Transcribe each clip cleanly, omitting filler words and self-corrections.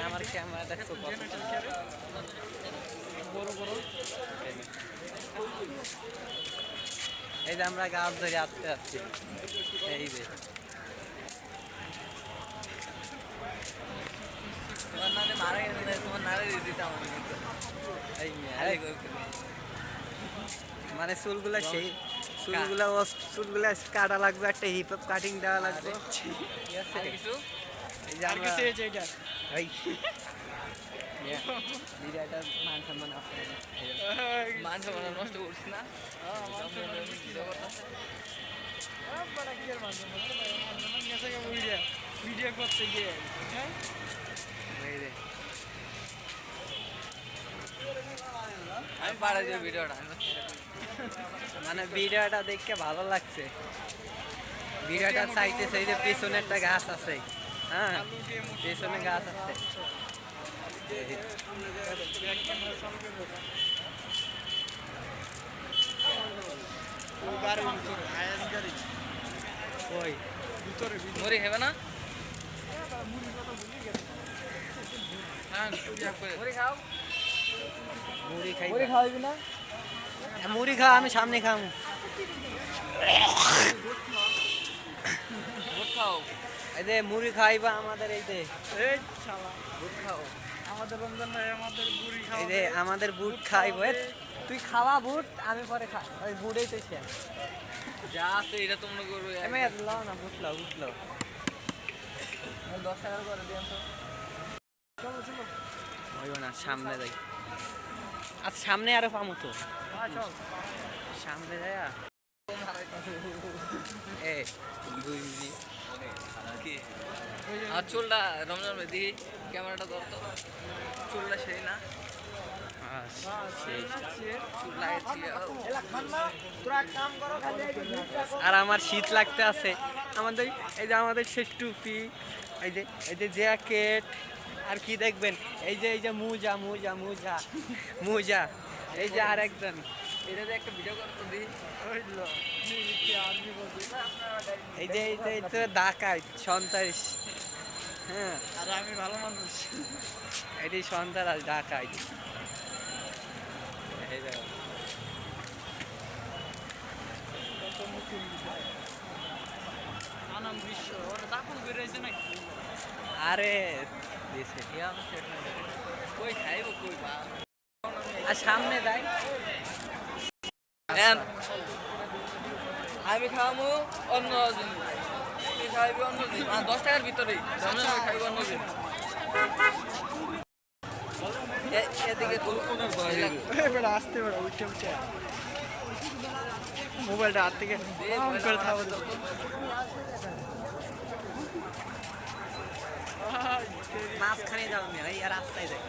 আমার ক্যামেরা দেখছো বড় বড়। এই যে আমরা গাছ ধরে আসতে আসছি, এই যে তোমার নালে মারা গেছে, তোমার নালে দিয়ে দিতাম মানে চুলগুলা সেই চুলগুলা কাটা লাগবে, একটা হিপ হপ কাটিং দেওয়া লাগবে। এই যে আমরা এই ভিডিওটা মান সম্মান আছে, মান সম্মান নষ্ট করছি না। ভিডিও করতে গিয়ে আমি পাড়া দিই ভিডিওটা, মানে ভিডিওটা দেখে ভালো লাগছে। ভিডিওটা চাইতেছে এই যে পিছনে একটা গাছ আছে, হ্যাঁ পিছনে গাছ আছে। মুড়ি খাবে না? মুড়ি খাওয়াবি না? মুড়ি খাওয়া আমি সামনে খাম। এই যে মুড়ি খাইবা আমাদের, এই যে বুট খাও আমাদের রমজান ভাই আমাদের বুড়ি খাওয়া। এই যে আমাদের বুট খাইব। তুই খাওয়া বুট, আমি পরে খা। ওই বুটেই তো শেষ যা আছে এটা তোমরা করবে। আমি লাও না, বুট লাও, বুট লাও। 10 টাকা করে দিন তো। চলো চলো হইব না, সামনে যাই। আচ্ছা সামনে আরো পামু তো, সামনে যায়। এ 2 মিনিট কি আর চুলটা রমজান ভাই দেখি ক্যামেরাটা ধর তো, চুলটা সেই না আর আমার শীত লাগতে আছে। আমাদের এই যে আমাদের শেষ টুপি, এই যে জ্যাকেট, আর কি দেখবেন এই যে মোজা মোজা মোজা মোজা, এই যে আর একজন এটা একটা ভিডিও করতে দিই। এই যে তো ডাকাইত সন্ত্রাস, হ্যাঁ আর আমি ভালো মানুষ। এটি সন্ত্রাস ডাকাইত। আরে আর সামনে যাই, আমি খাওয়াবো অন্য জিনিস, তুই খাওয়াবি অন্য জিনিস। 10 টাকার ভিতরেই খাইব অন্য জিনিস। এদিকে আসতে পারো উঠে উঠে মোবাইলটা হাত থেকে মাঝখানে যাও না, এই রাস্তায় যাই।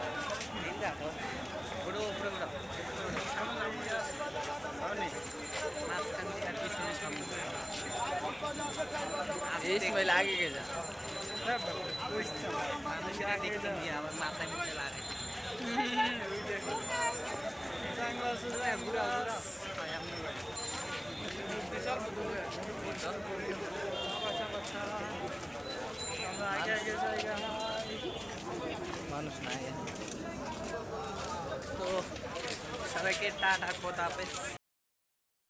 মাঝখানে আগে গে যা, আমার মাথায় নিচে লাগে। মানুষ নাই তো, সবাইকে টাটা, খোদা হাফেজ।